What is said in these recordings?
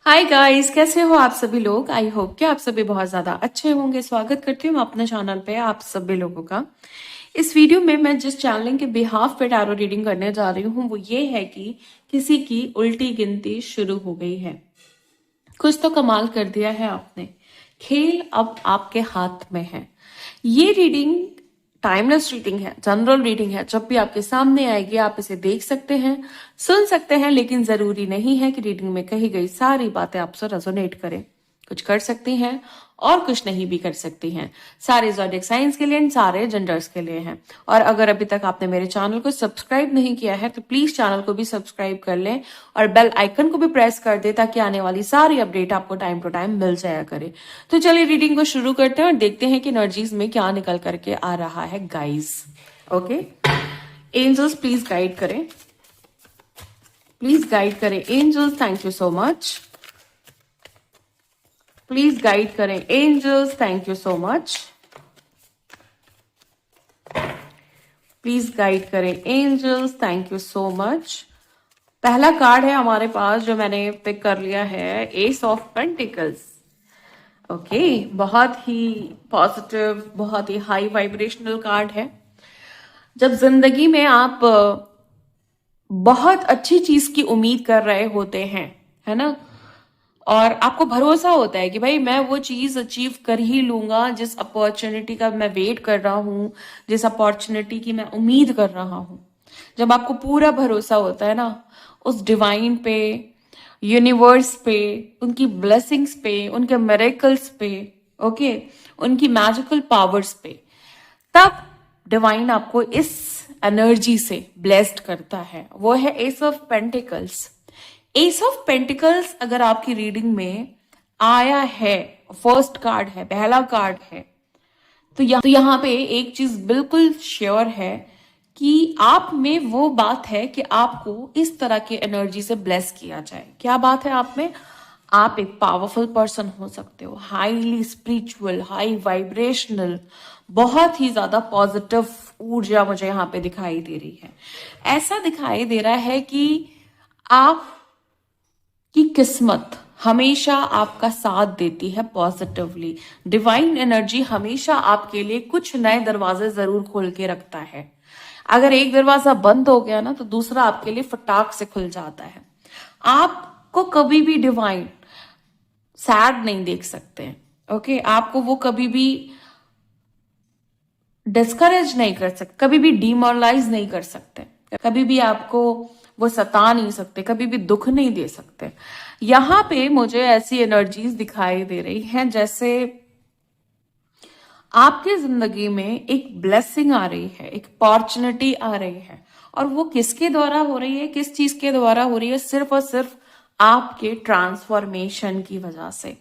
Hi guys, कैसे हो आप सभी लोग। आई होप कि आप सभी बहुत ज्यादा अच्छे होंगे। स्वागत करती हूँ अपने चैनल पे आप सभी लोगों का। इस वीडियो में मैं जिस चैनलिंग के बिहाफ पे टैरो रीडिंग करने जा रही हूँ वो ये है कि किसी की उल्टी गिनती शुरू हो गई है। कुछ तो कमाल कर दिया है आपने। खेल अब आपके हाथ में है। ये रीडिंग टाइमलेस रीडिंग है, जनरल रीडिंग है। जब भी आपके सामने आएगी आप इसे देख सकते हैं, सुन सकते हैं, लेकिन जरूरी नहीं है कि रीडिंग में कही गई सारी बातें आपसे रेजोनेट करें। कुछ कर सकती हैं और कुछ नहीं भी कर सकती हैं। सारे ज़ोडिएक साइंस के लिए एंड सारे जेंडर्स के लिए हैं। और अगर अभी तक आपने मेरे चैनल को सब्सक्राइब नहीं किया है तो प्लीज चैनल को भी सब्सक्राइब कर लें और बेल आइकन को भी प्रेस कर दे ताकि आने वाली सारी अपडेट आपको टाइम टू टाइम मिल जाया करे। तो चलिए रीडिंग को शुरू करते हैं और देखते हैं कि एनर्जीज में क्या निकल करके आ रहा है guys. Okay, angels please guide करें, प्लीज गाइड करें angels. Thank you so much. Please guide करें angels, thank you so much. Please guide करें angels, thank you so much. पहला कार्ड है हमारे पास जो मैंने पिक कर लिया है, एस ऑफ पेंटिकल्स। ओके, बहुत ही पॉजिटिव, बहुत ही हाई वाइब्रेशनल कार्ड है। जब जिंदगी में आप बहुत अच्छी चीज की उम्मीद कर रहे होते हैं, है ना, और आपको भरोसा होता है कि भाई मैं वो चीज अचीव कर ही लूंगा जिस अपॉर्चुनिटी का मैं वेट कर रहा हूं, जिस अपॉर्चुनिटी की मैं उम्मीद कर रहा हूं। जब आपको पूरा भरोसा होता है ना उस डिवाइन पे, यूनिवर्स पे, उनकी ब्लेसिंग्स पे, उनके मिरेकल्स पे, ओके, उनकी मैजिकल पावर्स पे, तब डिवाइन आपको इस एनर्जी से ब्लेस्ड करता है। वो है S of pentacles. S of pentacles अगर आपकी रीडिंग में आया है, फर्स्ट कार्ड है, पहला कार्ड है, तो यहाँ पे एक चीज बिल्कुल श्योर है कि आप में वो बात है कि आपको इस तरह के एनर्जी से ब्लेस किया जाए। क्या बात है आप में? आप एक पावरफुल पर्सन हो सकते हो, हाईली स्पिरिचुअल, हाई वाइब्रेशनल, बहुत ही ज्यादा पॉजिटिव ऊर्जा मुझे यहाँ पे दिखाई दे रही है। ऐसा दिखाई दे रहा है कि आपकी किस्मत हमेशा आपका साथ देती है पॉजिटिवली। डिवाइन एनर्जी हमेशा आपके लिए कुछ नए दरवाजे जरूर खोल के रखता है। अगर एक दरवाजा बंद हो गया ना तो दूसरा आपके लिए फटाक से खुल जाता है। आपको कभी भी डिवाइन सैड नहीं देख सकते, ओके, आपको वो कभी भी डिस्करेज नहीं कर सकते, कभी भी डिमोरलाइज नहीं कर सकते, कभी भी आपको वो सता नहीं सकते, कभी भी दुख नहीं दे सकते। यहाँ पे मुझे ऐसी एनर्जीज दिखाई दे रही हैं जैसे आपकी जिंदगी में एक ब्लेसिंग आ रही है, एक अपॉर्चुनिटी आ रही है। और वो किसके द्वारा हो रही है, किस चीज के द्वारा हो रही है? सिर्फ और सिर्फ आपके ट्रांसफॉर्मेशन की वजह से।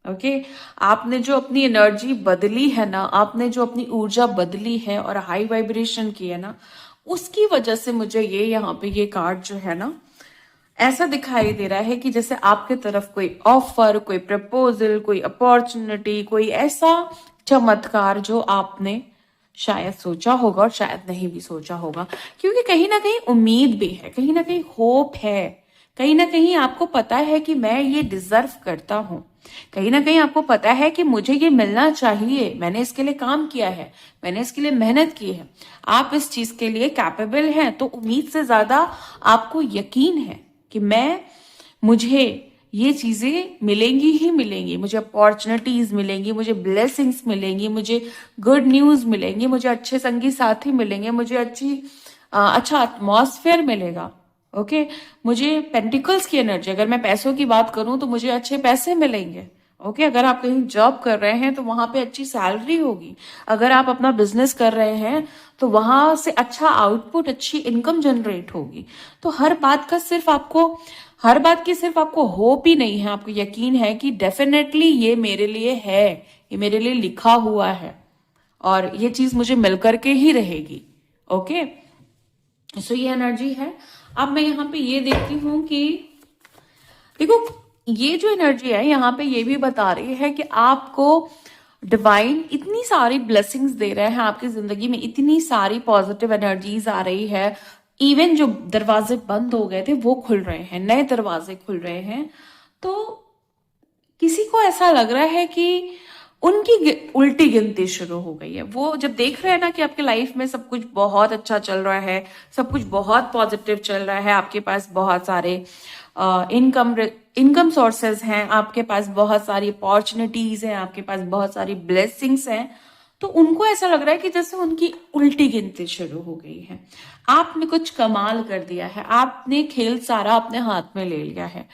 ओके, आपने जो अपनी एनर्जी बदली है ना, आपने जो अपनी ऊर्जा बदली है और हाई वाइब्रेशन की है ना, उसकी वजह से मुझे ये यहाँ पे ये कार्ड जो है ना ऐसा दिखाई दे रहा है कि जैसे आपके तरफ कोई ऑफर, कोई प्रपोजल, कोई अपॉर्चुनिटी, कोई ऐसा चमत्कार जो आपने शायद सोचा होगा और शायद नहीं भी सोचा होगा। क्योंकि कहीं ना कहीं उम्मीद भी है, कहीं ना कहीं होप है, कहीं ना कहीं आपको पता है कि मैं ये डिजर्व करता हूं, कहीं ना कहीं आपको पता है कि मुझे ये मिलना चाहिए, मैंने इसके लिए काम किया है, मैंने इसके लिए मेहनत की है, आप इस चीज के लिए कैपेबल हैं। तो उम्मीद से ज्यादा आपको यकीन है कि मुझे ये चीजें मिलेंगी ही मिलेंगी, मुझे अपॉर्चुनिटीज मिलेंगी, मुझे ब्लेसिंग्स मिलेंगी, मुझे गुड न्यूज मिलेंगी, मुझे अच्छे संगी साथी मिलेंगे, मुझे अच्छा एटमॉस्फेयर मिलेगा। ओके, मुझे पेंटिकल्स की एनर्जी, अगर मैं पैसों की बात करूं तो मुझे अच्छे पैसे मिलेंगे। ओके, अगर आप कहीं जॉब कर रहे हैं तो वहां पे अच्छी सैलरी होगी। अगर आप अपना बिजनेस कर रहे हैं तो वहां से अच्छा आउटपुट, अच्छी इनकम जनरेट होगी। तो हर बात की सिर्फ आपको होप ही नहीं है, आपको यकीन है कि डेफिनेटली ये मेरे लिए है, ये मेरे लिए लिखा हुआ है और ये चीज मुझे मिलकर के ही रहेगी। ओके, सो ये एनर्जी है। अब मैं यहाँ पे ये देखती हूँ कि देखो, ये जो एनर्जी है यहाँ पे ये भी बता रही है कि आपको डिवाइन इतनी सारी ब्लेसिंग्स दे रहे हैं, आपकी जिंदगी में इतनी सारी पॉजिटिव एनर्जीज आ रही है। इवन जो दरवाजे बंद हो गए थे वो खुल रहे हैं, नए दरवाजे खुल रहे हैं। तो किसी को ऐसा लग रहा है कि उनकी उल्टी गिनती शुरू हो गई है। वो जब देख रहे हैं ना कि आपके लाइफ में सब कुछ बहुत अच्छा चल रहा है, सब कुछ बहुत पॉजिटिव चल रहा है, आपके पास बहुत सारे इनकम इनकम सोर्सेज हैं, आपके पास बहुत सारी अपॉर्चुनिटीज हैं, आपके पास बहुत सारी ब्लेसिंग्स हैं, तो उनको ऐसा लग रहा है कि जैसे उनकी उल्टी गिनती शुरू हो गई है। आपने कुछ कमाल कर दिया है, आपने खेल सारा अपने हाथ में ले लिया है।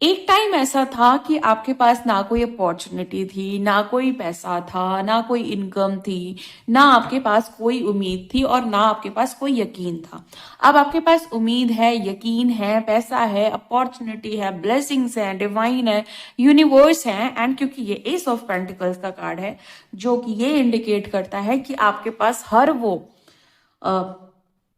एक टाइम ऐसा था कि आपके पास ना कोई अपॉर्चुनिटी थी, ना कोई पैसा था, ना कोई इनकम थी, ना आपके पास कोई उम्मीद थी और ना आपके पास कोई यकीन था। अब आपके पास उम्मीद है, यकीन है, पैसा है, अपॉर्चुनिटी है, ब्लेसिंग्स है, डिवाइन है, यूनिवर्स है। एंड क्योंकि ये एस ऑफ पेंटिकल्स का कार्ड है, जो कि ये इंडिकेट करता है कि आपके पास हर वो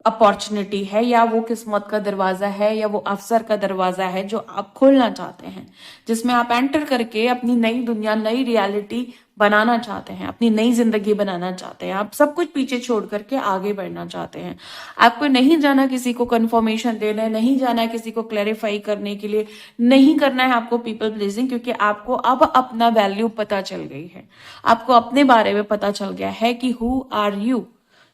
अपॉर्चुनिटी है, या वो किस्मत का दरवाजा है, या वो अवसर का दरवाजा है जो आप खोलना चाहते हैं, जिसमें आप एंटर करके अपनी नई दुनिया, नई रियलिटी बनाना चाहते हैं, अपनी नई जिंदगी बनाना चाहते हैं। आप सब कुछ पीछे छोड़ करके आगे बढ़ना चाहते हैं। आपको नहीं जाना किसी को कंफर्मेशन देना, नहीं जाना किसी को क्लैरिफाई करने के लिए, नहीं करना है आपको पीपल प्लीजिंग, क्योंकि आपको अब अपना वैल्यू पता चल गई है। आपको अपने बारे में पता चल गया है कि हु आर यू,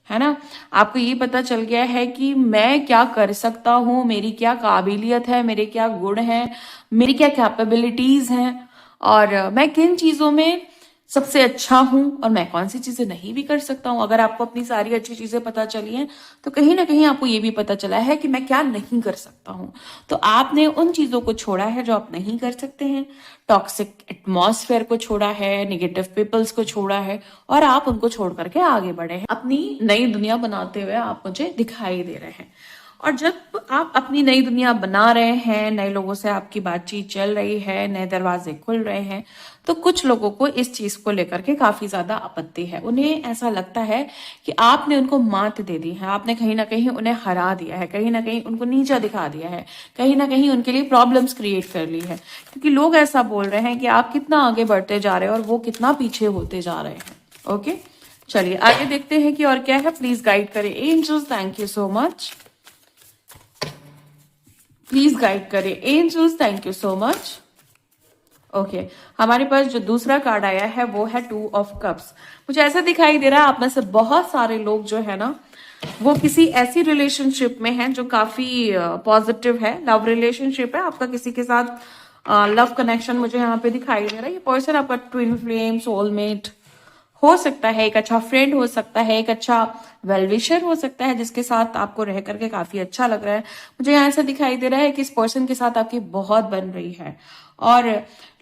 है ना। आपको ये पता चल गया है कि मैं क्या कर सकता हूँ, मेरी क्या काबिलियत है, मेरे क्या गुण हैं, मेरी क्या कैपेबिलिटीज हैं, और मैं किन चीजों में सबसे अच्छा हूं और मैं कौन सी चीजें नहीं भी कर सकता हूं। अगर आपको अपनी सारी अच्छी चीजें पता चली हैं तो कहीं ना कहीं आपको ये भी पता चला है कि मैं क्या नहीं कर सकता हूं। तो आपने उन चीजों को छोड़ा है जो आप नहीं कर सकते हैं, टॉक्सिक एटमॉस्फेयर को छोड़ा है, निगेटिव पीपल्स को छोड़ा है, और आप उनको छोड़ करके आगे बढ़े हैं। अपनी नई दुनिया बनाते हुए आप मुझे दिखाई दे रहे हैं। और जब आप अपनी नई दुनिया बना रहे हैं, नए लोगों से आपकी बातचीत चल रही है, नए दरवाजे खुल रहे हैं, तो कुछ लोगों को इस चीज को लेकर के काफी ज्यादा आपत्ति है। उन्हें ऐसा लगता है कि आपने उनको मात दे दी है, आपने कहीं ना कहीं उन्हें हरा दिया है, कहीं ना कहीं उनको नीचा दिखा दिया है, कहीं ना कहीं उनके लिए प्रॉब्लम्स क्रिएट कर ली है। क्योंकि लोग ऐसा बोल रहे हैं कि आप कितना आगे बढ़ते जा रहे हैं और वो कितना पीछे होते जा रहे हैं। ओके, चलिए आगे देखते हैं कि और क्या है। प्लीज गाइड करें angels, thank you so much. Please guide करें angels, thank you so much. Okay, हमारे पास जो दूसरा कार्ड आया है वो है 2 ऑफ कप्स। मुझे ऐसा दिखाई दे रहा है आप में से बहुत सारे लोग जो है ना, वो किसी ऐसी रिलेशनशिप में हैं जो काफी पॉजिटिव है, लव रिलेशनशिप है आपका किसी के साथ। लव कनेक्शन मुझे यहाँ पे दिखाई दे रहा है। ये पर्सन आपका ट्विन फ्लेम, सोलमेट हो सकता है, एक अच्छा फ्रेंड हो सकता है, एक अच्छा वेलविशर हो सकता है, जिसके साथ आपको रह करके काफी अच्छा लग रहा है। मुझे यहाँ ऐसा दिखाई दे रहा है कि इस पर्सन के साथ आपकी बहुत बन रही है, और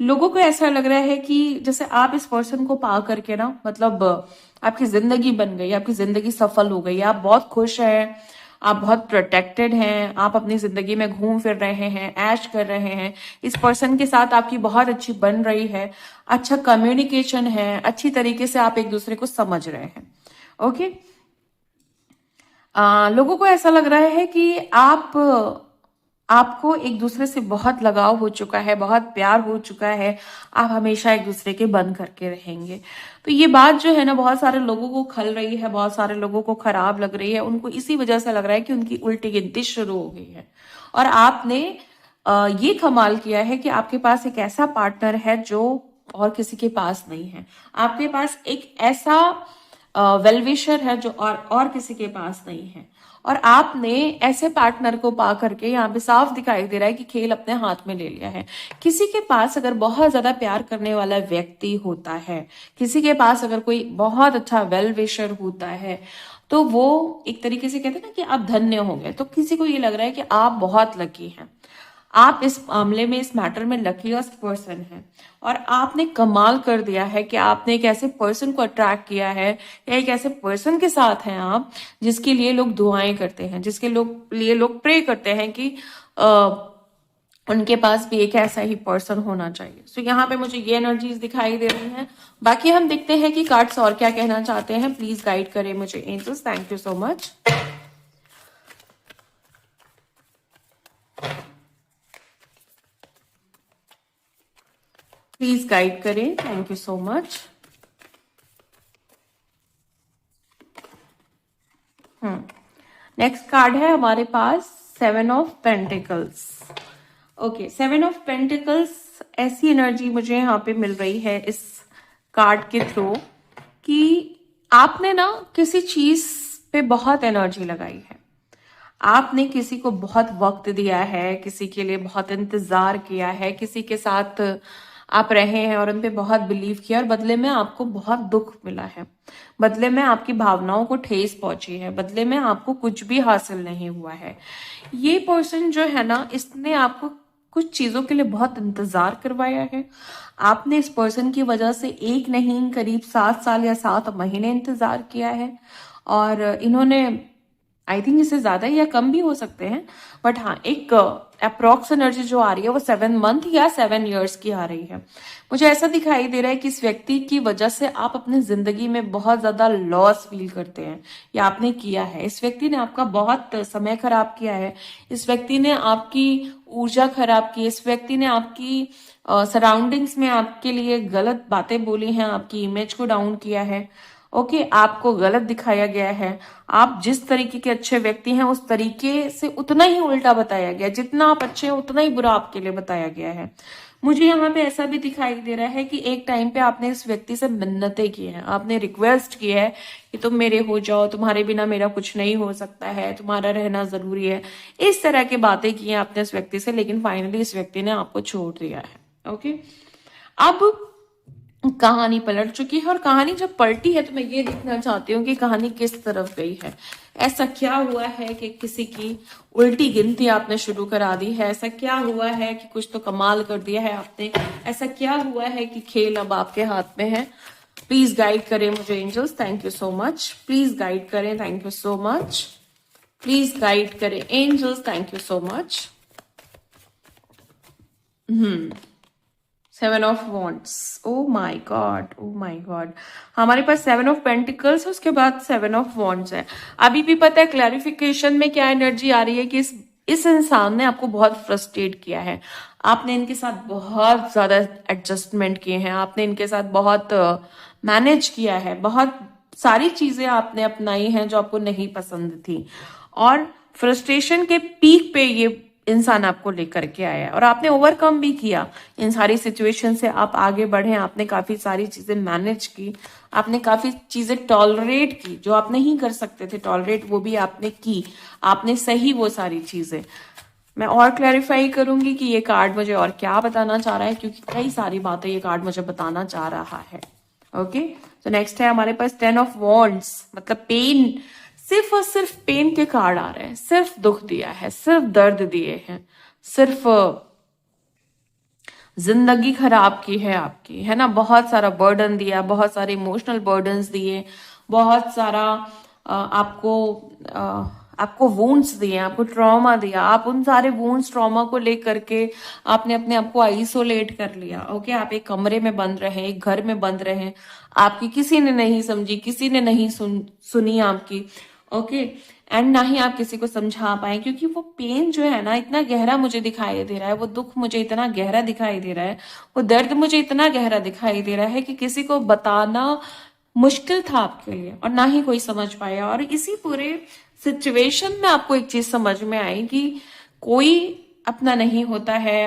लोगों को ऐसा लग रहा है कि जैसे आप इस पर्सन को पा करके ना, मतलब आपकी जिंदगी बन गई, आपकी जिंदगी सफल हो गई, आप बहुत खुश हैं, आप बहुत प्रोटेक्टेड हैं, आप अपनी जिंदगी में घूम फिर रहे हैं, ऐश कर रहे हैं। इस पर्सन के साथ आपकी बहुत अच्छी बन रही है, अच्छा कम्युनिकेशन है, अच्छी तरीके से आप एक दूसरे को समझ रहे हैं। ओके, लोगों को ऐसा लग रहा है कि आपको एक दूसरे से बहुत लगाव हो चुका है, बहुत प्यार हो चुका है, आप हमेशा एक दूसरे के बन करके रहेंगे। तो ये बात जो है ना, बहुत सारे लोगों को खल रही है, बहुत सारे लोगों को खराब लग रही है। उनको इसी वजह से लग रहा है कि उनकी उल्टी गिनती शुरू हो गई है, और आपने ये कमाल किया है कि आपके पास एक ऐसा पार्टनर है जो और किसी के पास नहीं है। आपके पास एक ऐसा वेलविशर है जो और किसी के पास नहीं है, और आपने ऐसे पार्टनर को पा करके यहाँ पे साफ दिखाई दे रहा है कि खेल अपने हाथ में ले लिया है। किसी के पास अगर बहुत ज्यादा प्यार करने वाला व्यक्ति होता है, किसी के पास अगर कोई बहुत अच्छा वेल विशर होता है, तो वो एक तरीके से कहते हैं ना कि आप धन्य हो गए। तो किसी को ये लग रहा है कि आप बहुत लकी हैं, आप इस मामले में, इस मैटर में लकीस्ट पर्सन है, और आपने कमाल कर दिया है कि आपने एक ऐसे पर्सन को अट्रैक्ट किया है, या एक ऐसे पर्सन के साथ हैं आप जिसके लिए लोग दुआएं करते हैं, जिसके लिए लोग प्रे करते हैं कि उनके पास भी एक ऐसा ही पर्सन होना चाहिए। सो यहाँ पे मुझे ये एनर्जीज दिखाई दे रही हैं। बाकी हम देखते हैं कि कार्ड्स और क्या कहना चाहते हैं। प्लीज गाइड करें मुझे angels, thank you so much. Please guide करें, thank you so much. Next card है हमारे पास 7 of pentacles. Okay, 7 of pentacles, ऐसी एनर्जी मुझे यहाँ पे मिल रही है इस कार्ड के थ्रू कि आपने ना किसी चीज पे बहुत एनर्जी लगाई है। आपने किसी को बहुत वक्त दिया है, किसी के लिए बहुत इंतजार किया है, किसी के साथ आप रहे हैं और उन पे बहुत बिलीव किया और बदले में आपको बहुत दुख मिला है, बदले में आपकी भावनाओं को ठेस पहुंची है, बदले में आपको कुछ भी हासिल नहीं हुआ है। ये पर्सन जो है ना, इसने आपको कुछ चीजों के लिए बहुत इंतजार करवाया है। आपने इस पर्सन की वजह से एक नहीं करीब 7 साल या 7 महीने इंतजार किया है और इन्होंने, आई थिंक इससे ज्यादा या कम भी हो सकते हैं, बट हाँ, एक अप्रोक्स एनर्जी जो आ रही है वो 7 मंथ या 7 इयर्स की आ रही है। मुझे ऐसा दिखाई दे रहा है कि इस व्यक्ति की वजह से आप अपनी जिंदगी में बहुत ज्यादा लॉस फील करते हैं या आपने किया है। इस व्यक्ति ने आपका बहुत समय खराब किया है, इस व्यक्ति ने आपकी ऊर्जा खराब की, इस व्यक्ति ने आपकी सराउंडिंग्स में आपके लिए गलत बातें बोली हैं, आपकी इमेज को डाउन किया है। ओके, आपको गलत दिखाया गया है। आप जिस तरीके के अच्छे व्यक्ति हैं उस तरीके से उतना ही उल्टा बताया गया, जितना आप अच्छे हैं उतना ही बुरा आपके लिए बताया गया है। मुझे यहाँ पे ऐसा भी दिखाई दे रहा है कि एक टाइम पे आपने इस व्यक्ति से मिन्नतें की हैं, आपने रिक्वेस्ट की है कि तुम मेरे हो जाओ, तुम्हारे बिना मेरा कुछ नहीं हो सकता है, तुम्हारा रहना जरूरी है, इस तरह की बातें की हैं आपने इस व्यक्ति से, लेकिन फाइनली इस व्यक्ति ने आपको छोड़ दिया है। ओके, अब कहानी पलट चुकी है और कहानी जब पलटी है तो मैं ये देखना चाहती हूँ कि कहानी किस तरफ गई है। ऐसा क्या हुआ है कि किसी की उल्टी गिनती आपने शुरू करा दी है? ऐसा क्या हुआ है कि कुछ तो कमाल कर दिया है आपने? ऐसा क्या हुआ है कि खेल अब आपके हाथ में है? प्लीज गाइड करें मुझे angels, thank you so much. Please guide करें, thank you so much. Please guide करें angels, thank you so much. 7 of wands, oh my god, oh my god. हमारे पास 7 ऑफ पेंटिकल्स है, उसके बाद 7 ऑफ वॉन्ड्स है। अभी भी पता है क्लैरिफिकेशन में क्या एनर्जी आ रही है कि इस इंसान ने आपको बहुत फ्रस्ट्रेट किया है। आपने इनके साथ बहुत ज्यादा एडजस्टमेंट किए हैं, आपने इनके साथ बहुत मैनेज किया है, बहुत सारी चीजें आपने अपनाई हैं जो आपको नहीं पसंद थी और फ्रस्ट्रेशन के पीक पे ये इंसान आपको लेकर के आया है और आपने ओवरकम भी किया इन सारी सिचुएशन से। आप आगे बढ़े, आपने काफी सारी चीजें मैनेज की, आपने काफी चीजें टॉलरेट की जो आप नहीं कर सकते थे टॉलरेट, वो भी आपने की, आपने सही वो सारी चीजें। मैं और क्लैरिफाई करूंगी कि ये कार्ड मुझे और क्या बताना चाह रहा है, क्योंकि कई सारी बातें ये कार्ड मुझे बताना चाह रहा है। ओके, तो नेक्स्ट है हमारे पास 10 ऑफ वॉन्ड्स, मतलब पेन, सिर्फ और सिर्फ पेन के कार्ड आ रहे हैं, सिर्फ दुख दिया है, सिर्फ दर्द दिए हैं, सिर्फ जिंदगी खराब की है आपकी, है ना, बहुत सारा बर्डन दिया, बहुत सारे इमोशनल बर्डन्स दिए, बहुत सारा आपको आपको वुंड्स दिए, आपको ट्रॉमा दिया। आप उन सारे वुंड्स ट्रॉमा को लेकर के आपने अपने आप को आइसोलेट कर लिया। ओके, आप एक कमरे में बंद रहे, एक घर में बंद रहे, आपकी किसी ने नहीं समझी, किसी ने नहीं सुनी आपकी। ओके, एंड ना ही आप किसी को समझा पाए, क्योंकि वो पेन जो है ना इतना गहरा मुझे दिखाई दे रहा है, वो दुख मुझे इतना गहरा दिखाई दे रहा है, वो दर्द मुझे इतना गहरा दिखाई दे रहा है कि किसी को बताना मुश्किल था आपके लिए और ना ही कोई समझ पाया। और इसी पूरे सिचुएशन में आपको एक चीज समझ में आई कि कोई अपना नहीं होता है।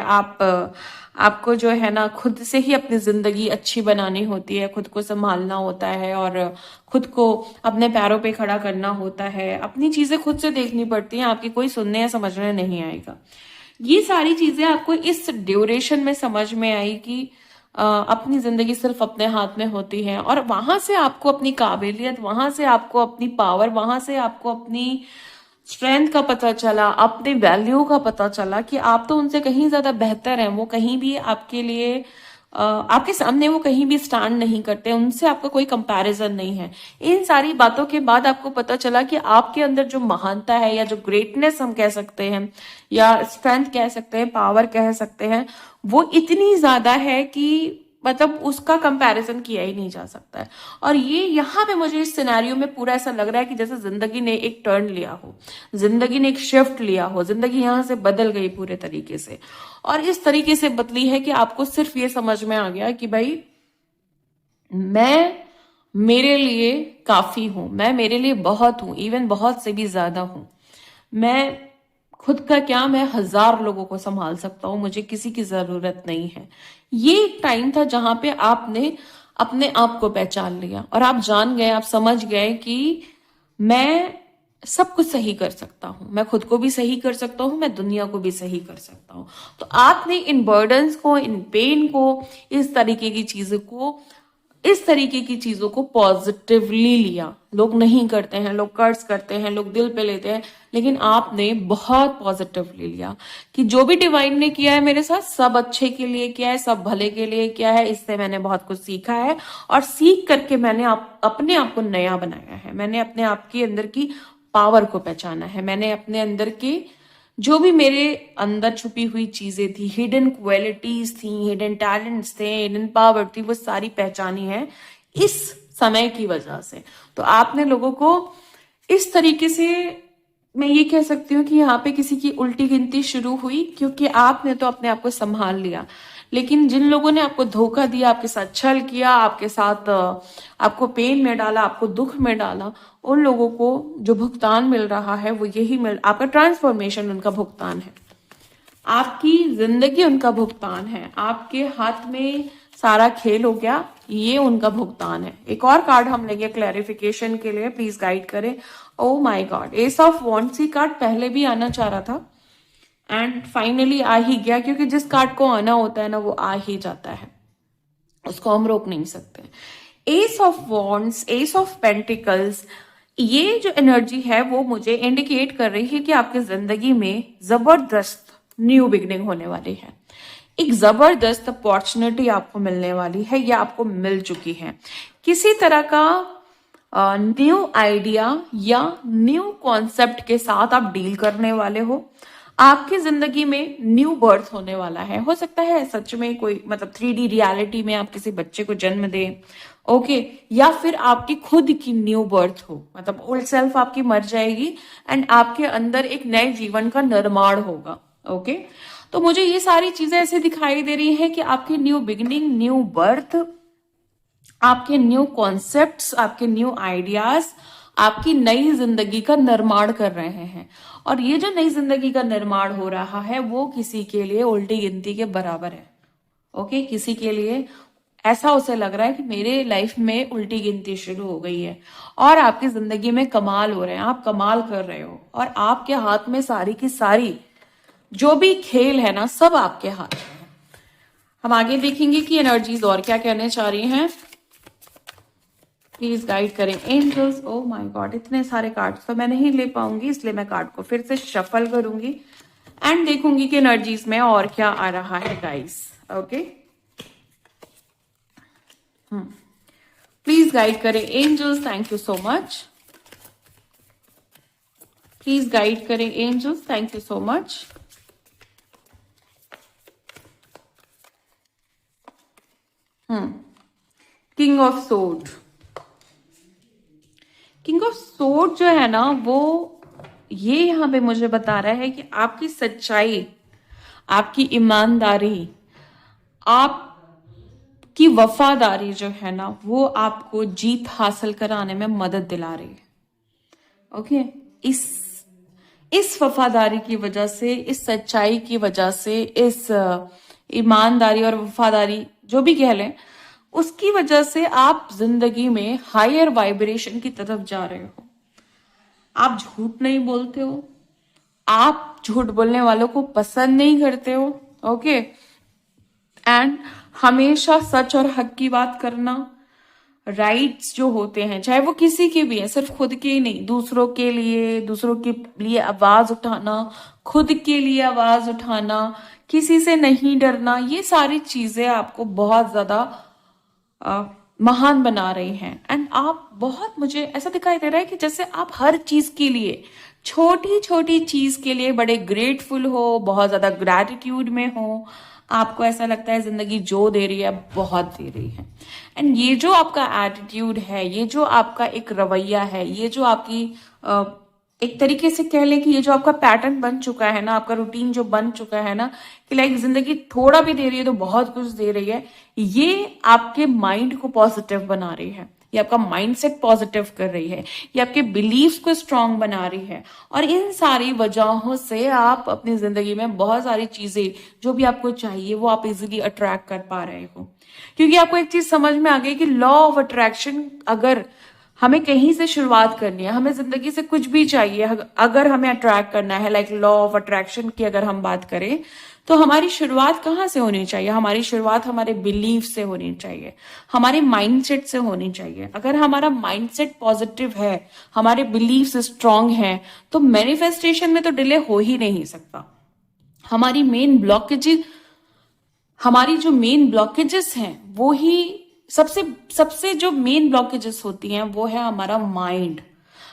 आपको जो है ना खुद से ही अपनी जिंदगी अच्छी बनानी होती है, खुद को संभालना होता है और खुद को अपने पैरों पे खड़ा करना होता है, अपनी चीजें खुद से देखनी पड़ती हैं, आपकी कोई सुनने या समझने नहीं आएगा। ये सारी चीजें आपको इस ड्यूरेशन में समझ में आई कि अपनी जिंदगी सिर्फ अपने हाथ में होती है और वहां से आपको अपनी काबिलियत, वहां से आपको अपनी पावर, वहां से आपको अपनी स्ट्रेंथ का पता चला, अपने वैल्यू का पता चला कि आप तो उनसे कहीं ज्यादा बेहतर हैं। वो कहीं भी आपके लिए आपके सामने वो कहीं भी स्टैंड नहीं करते, उनसे आपका कोई कंपैरिजन नहीं है। इन सारी बातों के बाद आपको पता चला कि आपके अंदर जो महानता है या जो ग्रेटनेस हम कह सकते हैं या स्ट्रेंथ कह सकते हैं, पावर कह सकते हैं, वो इतनी ज्यादा है कि मतलब उसका कंपैरिजन किया ही नहीं जा सकता है। और ये यहाँ पे मुझे इस सिनेरियो में पूरा ऐसा लग रहा है कि जैसे जिंदगी ने एक टर्न लिया हो, जिंदगी ने एक शिफ्ट लिया हो, जिंदगी यहाँ से बदल गई पूरे तरीके से। और इस तरीके से बदली है कि आपको सिर्फ ये समझ में आ गया कि भाई मैं मेरे लिए काफी हूं, मैं मेरे लिए बहुत हूं, इवन बहुत से भी ज्यादा हूं। मैं खुद का क्या, मैं 1000 लोगों को संभाल सकता हूं, मुझे किसी की जरूरत नहीं है। ये एक टाइम था जहां पे आपने अपने आप को पहचान लिया और आप जान गए, आप समझ गए कि मैं सब कुछ सही कर सकता हूं, मैं खुद को भी सही कर सकता हूं, मैं दुनिया को भी सही कर सकता हूं। तो आपने इन बर्डन्स को, इन पेन को, इस तरीके की चीजों को, इस तरीके की चीजों को पॉजिटिवली लिया। लोग नहीं करते हैं, लोग कर्ज करते हैं, लोग दिल पे लेते हैं, लेकिन आपने बहुत पॉजिटिवली लिया कि जो भी डिवाइन ने किया है मेरे साथ, सब अच्छे के लिए किया है, सब भले के लिए किया है। इससे मैंने बहुत कुछ सीखा है और सीख करके मैंने अपने आप को नया बनाया है। मैंने अपने आप के अंदर की पावर को पहचाना है। मैंने अपने अंदर के जो भी मेरे अंदर छुपी हुई चीजें थी, हिडन क्वालिटीज थी, हिडन टैलेंट्स थे, हिडन पावर थी, वो सारी पहचानी है इस समय की वजह से। तो आपने लोगों को इस तरीके से, मैं ये कह सकती हूँ कि यहाँ पे किसी की उल्टी गिनती शुरू हुई, क्योंकि आपने तो अपने आप को संभाल लिया। लेकिन जिन लोगों ने आपको धोखा दिया, आपके साथ छल किया, आपके साथ आपको पेन में डाला, आपको दुख में डाला, उन लोगों को जो भुगतान मिल रहा है वो यही आपका ट्रांसफॉर्मेशन उनका भुगतान है, आपकी जिंदगी उनका भुगतान है, आपके हाथ में सारा खेल हो गया, ये उनका भुगतान है। एक और कार्ड हम लेंगे क्लैरिफिकेशन के लिए, प्लीज गाइड करें। Oh my God, S of wands he card पहले भी आना चाह रहा था एंड फाइनली आ ही गया, क्योंकि जिस कार्ड को आना होता है ना, वो आ ही जाता है, उसको हम रोक नहीं सकते। S of wands, S of pentacles, ये जो एनर्जी है वो मुझे इंडिकेट कर रही है कि आपकी जिंदगी में जबरदस्त न्यू बिगनिंग होने वाली है। एक जबरदस्त अपॉर्चुनिटी आपको मिलने वाली है या आपको मिल चुकी है। किसी तरह का न्यू आइडिया या न्यू कॉन्सेप्ट के साथ आप डील करने वाले हो। आपकी जिंदगी में न्यू बर्थ होने वाला है। हो सकता है सच में कोई, मतलब 3D रियलिटी में आप किसी बच्चे को जन्म दें, ओके, या फिर आपकी खुद की न्यू बर्थ हो, मतलब ओल्ड सेल्फ आपकी मर जाएगी एंड आपके अंदर एक नए जीवन का निर्माण होगा। ओके, तो मुझे ये सारी चीजें ऐसे दिखाई दे रही है कि आपकी न्यू बिगिनिंग, न्यू बर्थ, आपके न्यू कॉन्सेप्ट्स, आपके न्यू आइडियाज आपकी नई जिंदगी का निर्माण कर रहे हैं। और ये जो नई जिंदगी का निर्माण हो रहा है वो किसी के लिए उल्टी गिनती के बराबर है। ओके, किसी के लिए ऐसा उसे लग रहा है कि मेरे लाइफ में उल्टी गिनती शुरू हो गई है और आपकी जिंदगी में कमाल हो रहे हैं, आप कमाल कर रहे हो और आपके हाथ में सारी की सारी जो भी खेल है ना, सब आपके हाथ में है। हम आगे देखेंगे कि एनर्जीज और क्या कहने चाह रही हैं। प्लीज गाइड करें एंजल्स। ओ माय गॉड, इतने सारे कार्ड्स तो मैं नहीं ले पाऊंगी, इसलिए मैं कार्ड को फिर से शफल करूंगी एंड देखूंगी कि एनर्जीज में और क्या आ रहा है गाइस। ओके, प्लीज गाइड करें angels, thank you so much. Please guide करें angels, thank you so much. King of sword, king of sword जो है ना, वो ये यहां पे मुझे बता रहा है कि आपकी सच्चाई, आपकी ईमानदारी, आपकी वफादारी जो है ना, वो आपको जीत हासिल कराने में मदद दिला रही है। ओके, इस वफादारी की वजह से, इस सच्चाई की वजह से, इस ईमानदारी और वफादारी जो भी कह लें, उसकी वजह से आप जिंदगी में हायर वाइब्रेशन की तरफ जा रहे हो। आप झूठ नहीं बोलते हो, आप झूठ बोलने वालों को पसंद नहीं करते हो। ओके, एंड हमेशा सच और हक की बात करना, राइट्स जो होते हैं, चाहे वो किसी के भी है, सिर्फ खुद के ही नहीं, दूसरों के लिए, दूसरों के लिए आवाज उठाना, खुद के लिए आवाज उठाना, किसी से नहीं डरना, ये सारी चीजें आपको बहुत ज्यादा महान बना रही हैं। एंड आप बहुत, मुझे ऐसा दिखाई दे रहा है कि जैसे आप हर चीज के लिए, छोटी छोटी चीज के लिए बड़े ग्रेटफुल हो, बहुत ज्यादा ग्रैटिट्यूड में हो। आपको ऐसा लगता है जिंदगी जो दे रही है बहुत दे रही है। एंड ये जो आपका एटीट्यूड है, ये जो आपका एक रवैया है, ये जो आपकी एक तरीके से कह लें कि ये जो आपका पैटर्न बन चुका है ना, आपका रूटीन जो बन चुका है ना, कि लाइक जिंदगी थोड़ा भी दे रही है तो बहुत कुछ दे रही है, ये आपके माइंड को पॉजिटिव बना रही है। ये आपका माइंडसेट पॉजिटिव कर रही है, ये आपके बिलीव्स को स्ट्रांग बना रही है। और इन सारी वजहों से आप अपनी जिंदगी में बहुत सारी चीजें जो भी आपको चाहिए वो आप इजीली अट्रैक्ट कर पा रहे हो, क्योंकि आपको एक चीज समझ में आ गई कि लॉ ऑफ अट्रैक्शन, अगर हमें कहीं से शुरुआत करनी है, हमें जिंदगी से कुछ भी चाहिए, अगर हमें अट्रैक्ट करना है, लाइक लॉ ऑफ अट्रैक्शन की अगर हम बात करें, तो हमारी शुरुआत कहाँ से होनी चाहिए? हमारी शुरुआत हमारे बिलीफ से होनी चाहिए, हमारे माइंडसेट से होनी चाहिए। अगर हमारा माइंडसेट पॉजिटिव है, हमारे बिलीफ स्ट्रांग है, तो मैनिफेस्टेशन में तो डिले हो ही नहीं सकता। हमारी जो मेन ब्लॉकेजेस हैं वो ही सबसे जो मेन ब्लॉकेजेस होती हैं वो है हमारा माइंड,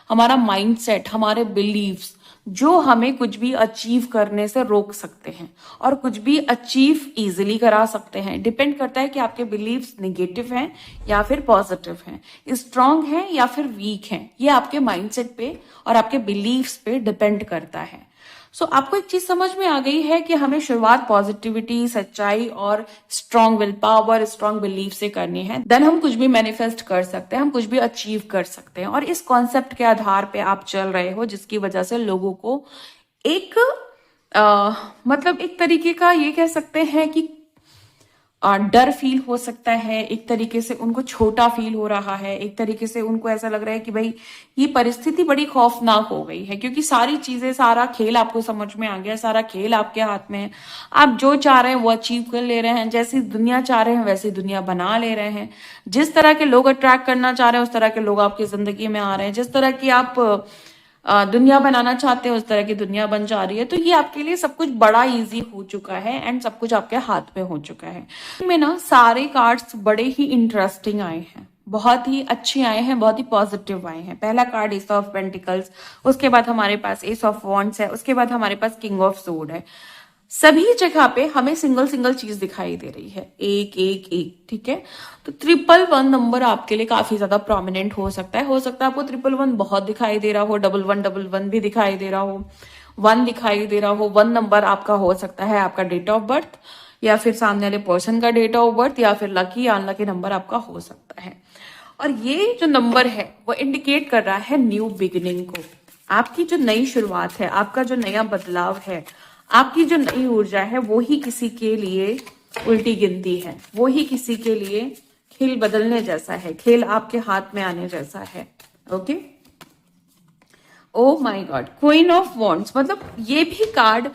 हमारा माइंडसेट, हमारे बिलीव्स, जो हमें कुछ भी अचीव करने से रोक सकते हैं और कुछ भी अचीव इजीली करा सकते हैं। डिपेंड करता है कि आपके बिलीव्स नेगेटिव हैं या फिर पॉजिटिव हैं, स्ट्रांग हैं या फिर वीक हैं। ये आपके माइंडसेट पे और आपके बिलीव्स पे डिपेंड करता है। सो आपको एक चीज समझ में आ गई है कि हमें शुरुआत पॉजिटिविटी, सच्चाई और strong will power, strong belief से करनी है। देन हम कुछ भी मैनिफेस्ट कर सकते हैं, हम कुछ भी अचीव कर सकते हैं। और इस कॉन्सेप्ट के आधार पे आप चल रहे हो, जिसकी वजह से लोगों को एक मतलब एक तरीके का ये कह सकते हैं कि डर फील हो सकता है, एक तरीके से उनको छोटा फील हो रहा है, एक तरीके से उनको ऐसा लग रहा है कि भाई ये परिस्थिति बड़ी खौफनाक हो गई है, क्योंकि सारी चीजें, सारा खेल आपको समझ में आ गया, सारा खेल आपके हाथ में है। आप जो चाह रहे हैं वो अचीव कर ले रहे हैं, जैसी दुनिया चाह रहे हैं वैसी दुनिया बना ले रहे हैं। जिस तरह के लोग अट्रैक्ट करना चाह रहे हैं उस तरह के लोग आपकी जिंदगी में आ रहे हैं। जिस तरह की आप दुनिया बनाना चाहते हैं उस तरह की दुनिया बन जा रही है। तो ये आपके लिए सब कुछ बड़ा इजी हो चुका है एंड सब कुछ आपके हाथ में हो चुका है। में ना सारे कार्ड्स बड़े ही इंटरेस्टिंग आए हैं, बहुत ही अच्छे आए हैं, बहुत ही पॉजिटिव आए हैं। पहला कार्ड एस ऑफ पेंटिकल्स, उसके बाद हमारे पास एस ऑफ वॉन्ड्स है, उसके बाद हमारे पास किंग ऑफ सोर्ड है। सभी जगह पे हमें सिंगल सिंगल चीज दिखाई दे रही है, एक एक एक, ठीक है। तो 111 नंबर आपके लिए काफी ज्यादा प्रोमिनेंट हो सकता है। आपको 111 बहुत दिखाई दे रहा हो, 1111 भी दिखाई दे रहा हो, 1 दिखाई दे रहा हो। 1 नंबर आपका हो सकता है आपका डेट ऑफ बर्थ, या फिर सामने वाले पर्सन का डेट ऑफ बर्थ, या फिर लकी या अनलकी नंबर आपका हो सकता है। और ये जो नंबर है वो इंडिकेट कर रहा है न्यू बिगिनिंग को, आपकी जो नई शुरुआत है, आपका जो नया बदलाव है, आपकी जो नई ऊर्जा है, वो ही किसी के लिए उल्टी गिनती है, वो ही किसी के लिए खेल बदलने जैसा है, खेल आपके हाथ में आने जैसा है। Okay, oh my God, queen of wands, मतलब ये भी कार्ड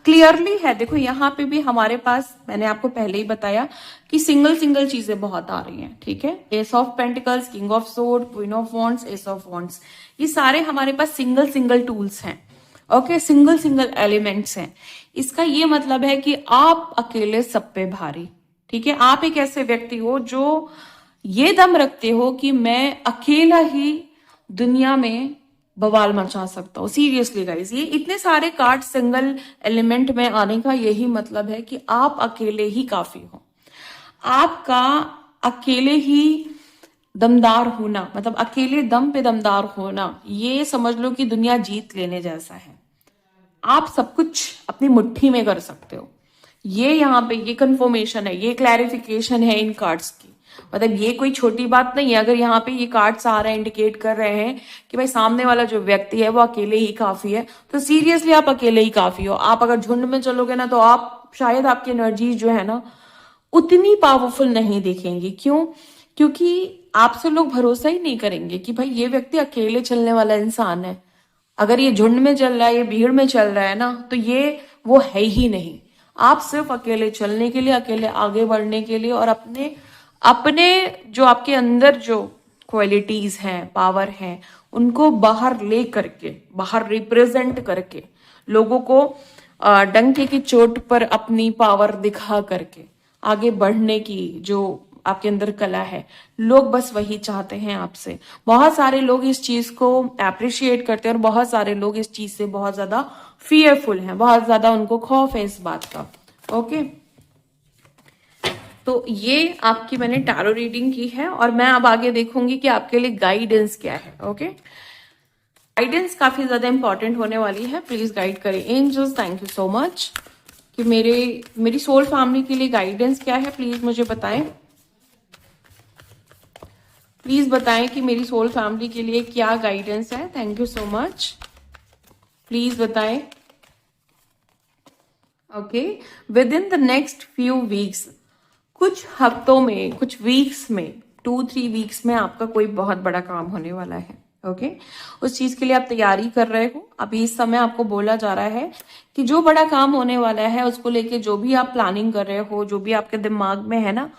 क्लियरली है। देखो यहाँ पे भी हमारे पास, मैंने आपको पहले ही बताया कि सिंगल सिंगल चीजें बहुत आ रही हैं, ठीक है। S of pentacles, king of sword, queen of wands, S of wands, ये सारे हमारे पास सिंगल सिंगल टूल्स हैं। ओके, सिंगल सिंगल एलिमेंट्स हैं। इसका ये मतलब है कि आप अकेले सब पे भारी, ठीक है। आप एक ऐसे व्यक्ति हो जो ये दम रखते हो कि मैं अकेला ही दुनिया में बवाल मचा सकता हूँ। सीरियसली गाइस, ये इतने सारे कार्ड सिंगल एलिमेंट में आने का यही मतलब है कि आप अकेले ही काफी हो। आपका अकेले ही दमदार होना, मतलब अकेले दम पे दमदार होना, ये समझ लो कि दुनिया जीत लेने जैसा है। आप सब कुछ अपनी मुट्ठी में कर सकते हो। ये यहाँ पे ये कंफर्मेशन है, ये क्लैरिफिकेशन है इन कार्ड्स की। मतलब ये कोई छोटी बात नहीं है। अगर यहाँ पे ये कार्ड्स आ रहे हैं, इंडिकेट कर रहे हैं कि भाई सामने वाला जो व्यक्ति है वो अकेले ही काफी है, तो सीरियसली आप अकेले ही काफी हो। आप अगर झुंड में चलोगे ना तो आप शायद आपकी एनर्जी जो है ना उतनी पावरफुल नहीं दिखेंगी। क्यों? क्योंकि आपसे लोग भरोसा ही नहीं करेंगे कि भाई ये व्यक्ति अकेले चलने वाला इंसान है। अगर ये झुंड में चल रहा है, ये भीड़ में चल रहा है ना, तो ये वो है ही नहीं। आप सिर्फ अकेले चलने के लिए, अकेले आगे बढ़ने के लिए और अपने अपने जो आपके अंदर जो क्वालिटीज हैं, पावर हैं, उनको बाहर ले करके, बाहर रिप्रेजेंट करके, लोगों को डंके की चोट पर अपनी पावर दिखा करके आगे बढ़ने की जो आपके अंदर कला है, लोग बस वही चाहते हैं आपसे। बहुत सारे लोग इस चीज को अप्रिशिएट करते हैं और बहुत सारे लोग इस चीज से बहुत ज्यादा फियरफुल हैं, बहुत ज्यादा उनको खौफ है इस बात का। ओके, तो ये आपकी मैंने टैरो रीडिंग की है और मैं अब आगे देखूंगी कि आपके लिए गाइडेंस क्या है। ओके, गाइडेंस काफी ज्यादा इंपॉर्टेंट होने वाली है। प्लीज गाइड करें angels, thank you so much कि मेरी सोल फैमिली के लिए गाइडेंस क्या है, प्लीज मुझे बताएं। प्लीज बताएं कि मेरी सोल फैमिली के लिए क्या गाइडेंस है। Thank you so much, please बताएं। Okay, within the next few weeks, कुछ हफ्तों में, कुछ वीक्स में, 2-3 वीक्स में आपका कोई बहुत बड़ा काम होने वाला है। ओके, उस चीज के लिए आप तैयारी कर रहे हो। अभी इस समय आपको बोला जा रहा है कि जो बड़ा काम होने वाला है उसको लेके जो भी आप प्लानिंग कर रहे हो, जो भी आपके दिमाग में है ना,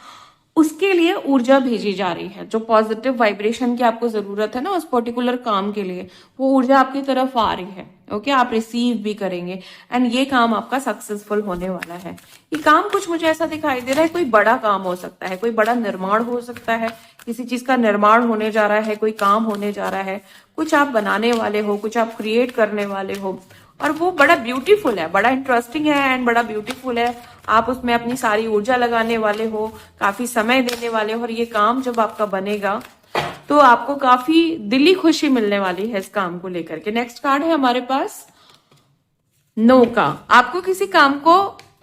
उसके लिए ऊर्जा भेजी जा रही है। जो पॉजिटिव वाइब्रेशन की आपको जरूरत है ना उस पर्टिकुलर काम के लिए, वो ऊर्जा आपकी तरफ आ रही है। ओके, आप रिसीव भी करेंगे एंड ये काम आपका सक्सेसफुल होने वाला है। ये काम कुछ मुझे ऐसा दिखाई दे रहा है, कोई बड़ा काम हो सकता है, कोई बड़ा निर्माण हो सकता है, किसी चीज का निर्माण होने जा रहा है, कोई काम होने जा रहा है, कुछ आप बनाने वाले हो, कुछ आप क्रिएट करने वाले हो, और वो बड़ा ब्यूटीफुल है, बड़ा इंटरेस्टिंग है एंड बड़ा ब्यूटीफुल है। आप उसमें अपनी सारी ऊर्जा लगाने वाले हो, काफी समय देने वाले हो, और ये काम जब आपका बनेगा तो आपको काफी दिली खुशी मिलने वाली है इस काम को लेकर के। नेक्स्ट कार्ड है हमारे पास नो का। आपको किसी काम को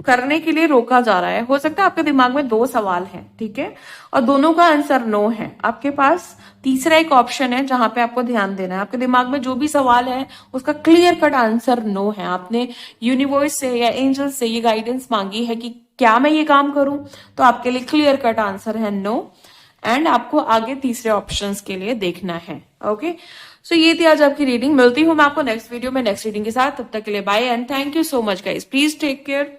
करने के लिए रोका जा रहा है। हो सकता है आपके दिमाग में 2 सवाल हैं, ठीक है, और दोनों का आंसर नो है। आपके पास तीसरा एक ऑप्शन है जहां पे आपको ध्यान देना है। आपके दिमाग में जो भी सवाल है उसका क्लियर कट आंसर नो है। आपने यूनिवर्स से या एंजल से ये गाइडेंस मांगी है कि क्या मैं ये काम करूं, तो आपके लिए क्लियर कट आंसर है नो, एंड आपको आगे तीसरे ऑप्शंस के लिए देखना है। ओके, सो ये थी आज आपकी रीडिंग। मिलती हूँ मैं आपको नेक्स्ट वीडियो में नेक्स्ट रीडिंग के साथ। तब तक के लिए bye and thank you so much guys, please take care.